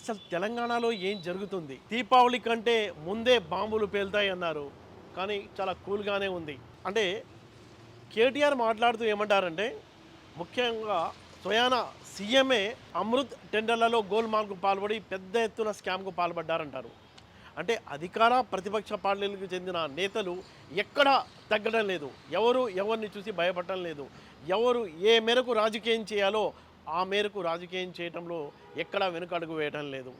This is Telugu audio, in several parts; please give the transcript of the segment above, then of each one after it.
అసలు తెలంగాణలో ఏం జరుగుతుంది? దీపావళి కంటే ముందే బాంబులు పేలుతాయి అన్నారు. కానీ చాలా కూల్‌గానే ఉంది. అంటే కేటీఆర్ మాట్లాడుతూ ఏమంటారంటే, ముఖ్యంగా స్వయాన సీఎమే అమృత్ టెండర్లలో గోల్‌మాల్‌కు పాల్పడి పెద్ద ఎత్తున స్కామ్‌కు పాల్పడ్డారంటారు. అంటే అధికార ప్రతిపక్ష పార్టీలకు చెందిన నేతలు ఎక్కడా తగ్గడం లేదు. ఎవరు ఎవరిని చూసి భయపడటం లేదు. ఎవరు ఏ మేరకు రాజకీయం చేయాలో ఆ మేరకు రాజకీయం చేయటంలో ఎక్కడా వెనుకడుగు వేయడం లేదు.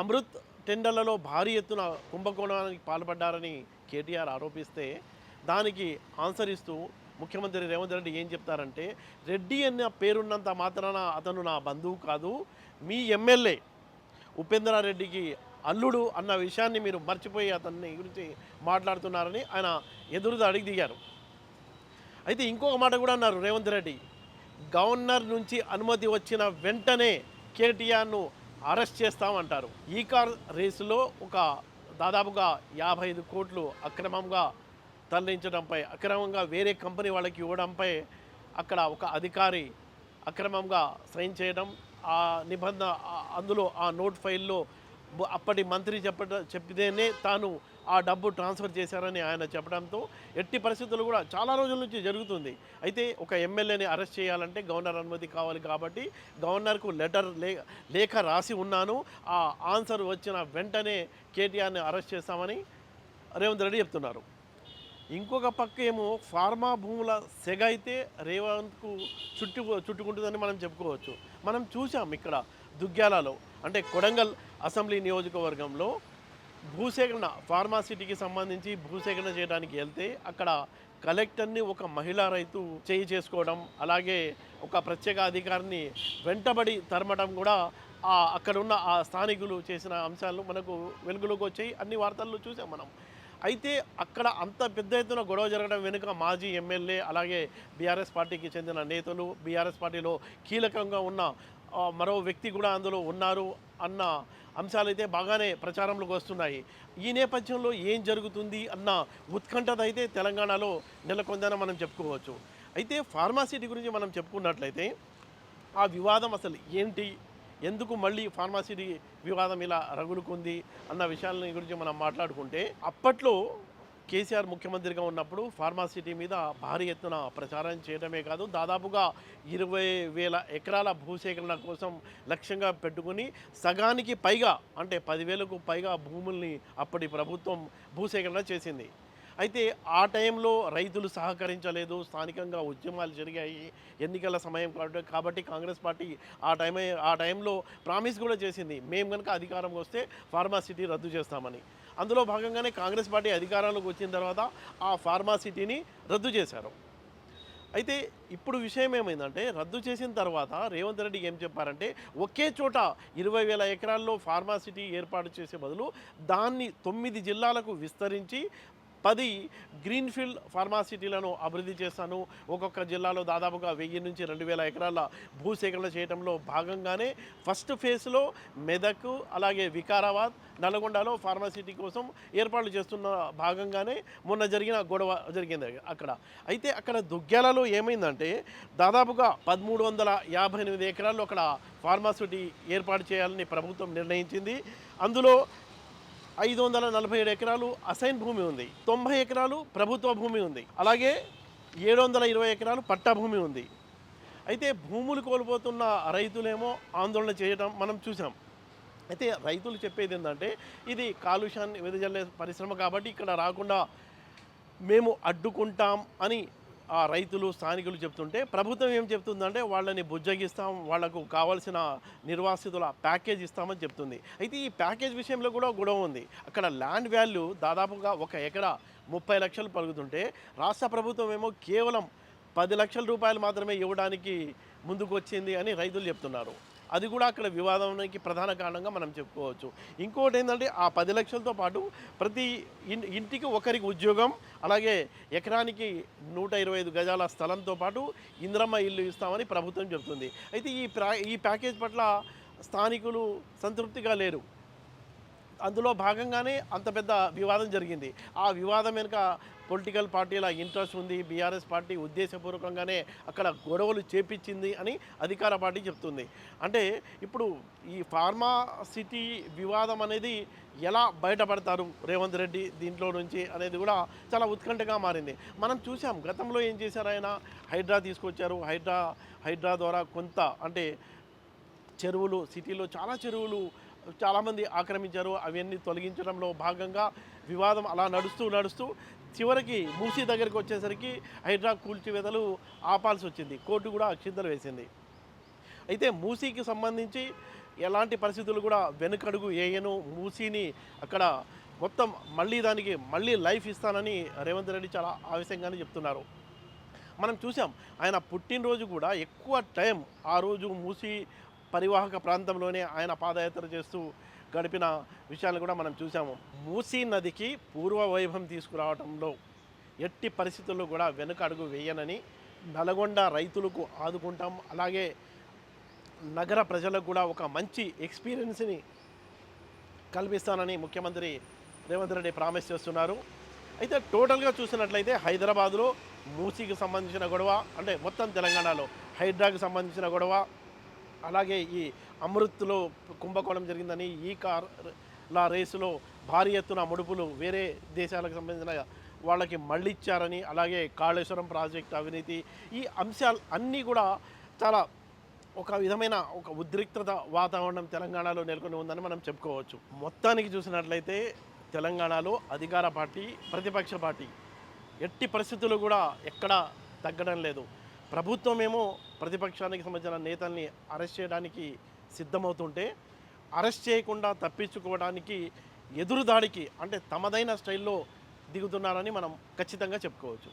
అమృత్ టెండర్లలో భారీ ఎత్తున కుంభకోణానికి పాల్పడ్డారని కేటీఆర్ ఆరోపిస్తే దానికి ఆన్సర్ ఇస్తూ ముఖ్యమంత్రి రేవంత్ రెడ్డి ఏం చెప్తారంటే, రెడ్డి అన్న పేరున్నంత మాత్రాన అతను నా బంధువు కాదు, మీ ఎమ్మెల్యే ఉపేంద్రారెడ్డికి అల్లుడు అన్న విషయాన్ని మీరు మర్చిపోయి అతన్ని గురించి మాట్లాడుతున్నారని ఆయన ఎదురుదాడికి దిగారు. అయితే ఇంకొక మాట కూడా అన్నారు రేవంత్ రెడ్డి, గవర్నర్ నుంచి అనుమతి వచ్చిన వెంటనే కేటీఆర్ను అరెస్ట్ చేస్తామంటారు. ఈ కార్ రేసులో ఒక దాదాపుగా 55 కోట్లు అక్రమంగా తరలించడంపై, అక్రమంగా వేరే కంపెనీ వాళ్ళకి ఇవ్వడంపై అక్కడ ఒక అధికారి అక్రమంగా సైన్ చేయడం, ఆ నిబంధన అందులో ఆ నోట్ ఫైల్లో అప్పటి మంత్రి చెప్పితేనే తాను ఆ డబ్బు ట్రాన్స్ఫర్ చేశారని ఆయన చెప్పడంతో ఎట్టి పరిస్థితులు కూడా చాలా రోజుల నుంచి జరుగుతుంది. అయితే ఒక ఎమ్మెల్యేని అరెస్ట్ చేయాలంటే గవర్నర్ అనుమతి కావాలి కాబట్టి గవర్నర్కు లేఖ రాసి ఉన్నాను, ఆ ఆన్సర్ వచ్చిన వెంటనే కేటీఆర్ని అరెస్ట్ చేస్తామని రేవంత్ రెడ్డి చెప్తున్నారు. ఇంకొక పక్క ఏమో ఫార్మా భూముల సెగ అయితే రేవంత్కు చుట్టుకుంటుందని మనం చెప్పుకోవచ్చు. మనం చూసాం ఇక్కడ దుగ్గ్యాలలో, అంటే కొడంగల్ అసెంబ్లీ నియోజకవర్గంలో భూసేకరణ ఫార్మాసిటీకి సంబంధించి భూసేకరణ చేయడానికి వెళ్తే అక్కడ కలెక్టర్ని ఒక మహిళా రైతు చేసుకోవడం, అలాగే ఒక ప్రత్యేక అధికారిని వెంటబడి తరమడం కూడా అక్కడున్న ఆ స్థానికులు చేసిన అంశాలు మనకు వెలుగులోకి వచ్చాయి. అన్ని వార్తల్లో చూసాం మనం. అయితే అక్కడ అంత పెద్ద ఎత్తున గొడవ జరగడం వెనుక మాజీ ఎమ్మెల్యే, అలాగే బీఆర్ఎస్ పార్టీకి చెందిన నేతలు, బీఆర్ఎస్ పార్టీలో కీలకంగా ఉన్న మరో వ్యక్తి కూడా అందులో ఉన్నారు అన్న అంశాలైతే బాగానే ప్రచారంలోకి వస్తున్నాయి. ఈ నేపథ్యంలో ఏం జరుగుతుంది అన్న ఉత్కంఠత అయితే తెలంగాణలో నెలకొందని మనం చెప్పుకోవచ్చు. అయితే ఫార్మాసిటీ గురించి మనం చెప్పుకున్నట్లయితే ఆ వివాదం అసలు ఏంటి, ఎందుకు మళ్ళీ ఫార్మాసిటీ వివాదం ఇలా రగులుకుంది అన్న విషయాల గురించి మనం మాట్లాడుకుంటే, అప్పట్లో కేసీఆర్ ముఖ్యమంత్రిగా ఉన్నప్పుడు ఫార్మాసిటీ మీద భారీ ఎత్తున ప్రచారం చేయడమే కాదు, దాదాపుగా 20,000 ఎకరాల భూసేకరణ కోసం లక్ష్యంగా పెట్టుకుని సగానికి పైగా, అంటే 10,000కు పైగా భూముల్ని అప్పటి ప్రభుత్వం భూసేకరణ చేసింది. అయితే ఆ టైంలో రైతులు సహకరించలేదు, స్థానికంగా ఉద్యమాలు జరిగాయి, ఎన్నికల సమయం కాబట్టి కాంగ్రెస్ పార్టీ ఆ టైంలో ప్రామిస్ కూడా చేసింది, మేము కనుక అధికారంకి వస్తే ఫార్మాసిటీ రద్దు చేస్తామని. అందులో భాగంగానే కాంగ్రెస్ పార్టీ అధికారంలోకి వచ్చిన తర్వాత ఆ ఫార్మాసిటీని రద్దు చేశారు. అయితే ఇప్పుడు విషయం ఏమైందంటే, రద్దు చేసిన తర్వాత రేవంత్ రెడ్డి ఏం చెప్పారంటే, ఒకే చోట 20,000 ఎకరాల్లో ఫార్మాసిటీ ఏర్పాటు చేసే బదులు దాన్ని 9 జిల్లాలకు విస్తరించి 10 గ్రీన్ఫీల్డ్ ఫార్మాసిటీలను అభివృద్ధి చేస్తాను, ఒక్కొక్క జిల్లాలో దాదాపుగా 1000 నుంచి 2,000 ఎకరాల భూసేకరణ చేయడంలో భాగంగానే ఫస్ట్ ఫేజ్లో మెదక్, అలాగే వికారాబాద్, నల్గొండలో ఫార్మాసిటీ కోసం ఏర్పాట్లు చేస్తున్న భాగంగానే మొన్న జరిగిన గొడవ జరిగింది అక్కడ. అయితే అక్కడ దుగ్గ్యాలలో ఏమైందంటే, దాదాపుగా 1358 ఎకరాల్లో అక్కడ ఫార్మాసిటీ ఏర్పాటు చేయాలని ప్రభుత్వం నిర్ణయించింది. అందులో 547 ఎకరాలు అసైన్ భూమి ఉంది, 90 ఎకరాలు ప్రభుత్వ భూమి ఉంది, అలాగే 720 ఎకరాలు పట్టా భూమి ఉంది. అయితే భూములు కోల్పోతున్న రైతులేమో ఆందోళన చేయడం మనం చూసాం. అయితే రైతులు చెప్పేది ఏంటంటే, ఇది కాలుష్యాన్ని వెదజల్లే పరిశ్రమ కాబట్టి ఇక్కడ రాకుండా మేము అడ్డుకుంటాం అని ఆ రైతులు, స్థానికులు చెప్తుంటే, ప్రభుత్వం ఏం చెప్తుందంటే వాళ్ళని బుజ్జగిస్తాం, వాళ్లకు కావాల్సిన నిర్వాసితుల ప్యాకేజ్ ఇస్తామని చెప్తుంది. అయితే ఈ ప్యాకేజ్ విషయంలో కూడా గొడవ ఉంది. అక్కడ ల్యాండ్ వాల్యూ దాదాపుగా 1 ఎకరా 30 లక్షలు పలుకుతుంటే, రాష్ట్ర ప్రభుత్వం ఏమో కేవలం 10 లక్షల రూపాయలు మాత్రమే ఇవ్వడానికి ముందుకు వచ్చింది అని రైతులు చెప్తున్నారు. అది కూడా అక్కడ వివాదానికి ప్రధాన కారణంగా మనం చెప్పుకోవచ్చు. ఇంకోటి ఏంటంటే, ఆ 10 లక్షలతో పాటు ప్రతి ఇంటికి ఒకరికి ఉద్యోగం, అలాగే ఎకరానికి 125 గజాల స్థలంతో పాటు ఇందిరమ్మ ఇల్లు ఇస్తామని ప్రభుత్వం చెబుతుంది. అయితే ఈ ప్యాకేజ్ పట్ల స్థానికులు సంతృప్తిగా లేరు. అందులో భాగంగానే అంత పెద్ద వివాదం జరిగింది. ఆ వివాదం వెనుక పొలిటికల్ పార్టీల ఇంట్రెస్ట్ ఉంది, బీఆర్ఎస్ పార్టీ ఉద్దేశపూర్వకంగానే అక్కడ గొడవలు చేపించింది అని అధికార పార్టీ చెప్తుంది. అంటే ఇప్పుడు ఈ ఫార్మాసిటీ వివాదం అనేది ఎలా బయటపడతారు రేవంత్ రెడ్డి దీంట్లో నుంచి అనేది కూడా చాలా ఉత్కంఠగా మారింది. మనం చూసాం గతంలో ఏం చేశారు, ఆయన హైడ్రా తీసుకొచ్చారు. హైడ్రా ద్వారా కొంత అంటే చెరువులు, సిటీలో చాలా చెరువులు చాలామంది ఆక్రమించారు. అవన్నీ తొలగించడంలో భాగంగా వివాదం అలా నడుస్తూ చివరికి మూసీ దగ్గరికి వచ్చేసరికి హైడ్రా కూల్చివేతలు ఆపాల్సి వచ్చింది. కోర్టు కూడా అక్షింతలు వేసింది. అయితే మూసీకి సంబంధించి ఎలాంటి పరిస్థితులు కూడా వెనుకడుగు వేయను, మూసీని అక్కడ మొత్తం దానికి మళ్ళీ లైఫ్ ఇస్తానని రేవంత్ రెడ్డి చాలా ఆవేశంగానే చెప్తున్నారు. మనం చూసాం ఆయన పుట్టినరోజు కూడా ఎక్కువ టైం ఆ రోజు మూసీ పరివాహక ప్రాంతంలోనే ఆయన పాదయాత్ర చేస్తూ గడిపిన విషయాలను కూడా మనం చూసాము. మూసీ నదికి పూర్వ వైభవం తీసుకురావడంలో ఎట్టి పరిస్థితుల్లో కూడా వెనుక అడుగు వేయనని, నల్గొండ రైతులకు ఆదుకుంటాం, అలాగే నగర ప్రజలకు కూడా ఒక మంచి ఎక్స్పీరియన్స్ని కల్పిస్తానని ముఖ్యమంత్రి రేవంత్ రెడ్డి ప్రామిస్ చేస్తున్నారు. అయితే టోటల్గా చూసినట్లయితే హైదరాబాద్లో మూసీకి సంబంధించిన గొడవ, అంటే మొత్తం తెలంగాణలో హైడ్రాకి సంబంధించిన గొడవ, అలాగే ఈ అమృత్లో కుంభకోణం జరిగిందని, ఈ కార్ల రేసులో భారీ ఎత్తున ముడుపులు వేరే దేశాలకు సంబంధించిన వాళ్ళకి మళ్ళిచ్చారని, అలాగే కాళేశ్వరం ప్రాజెక్టు అవినీతి, ఈ అంశాలు అన్నీ కూడా చాలా ఒక విధమైన ఒక ఉద్రిక్తత వాతావరణం తెలంగాణలో నెలకొని ఉందని మనం చెప్పుకోవచ్చు. మొత్తానికి చూసినట్లయితే తెలంగాణలో అధికార పార్టీ, ప్రతిపక్ష పార్టీ ఎట్టి పరిస్థితులు కూడా ఎక్కడా తగ్గడం లేదు. ప్రభుత్వమేమో ప్రతిపక్షానికి సంబంధించిన నేతల్ని అరెస్ట్ చేయడానికి సిద్ధమవుతుంటే, అరెస్ట్ చేయకుండా తప్పించుకోవడానికి ఎదురుదాడికి అంటే తమదైన స్టైల్లో దిగుతున్నారని మనం ఖచ్చితంగా చెప్పుకోవచ్చు.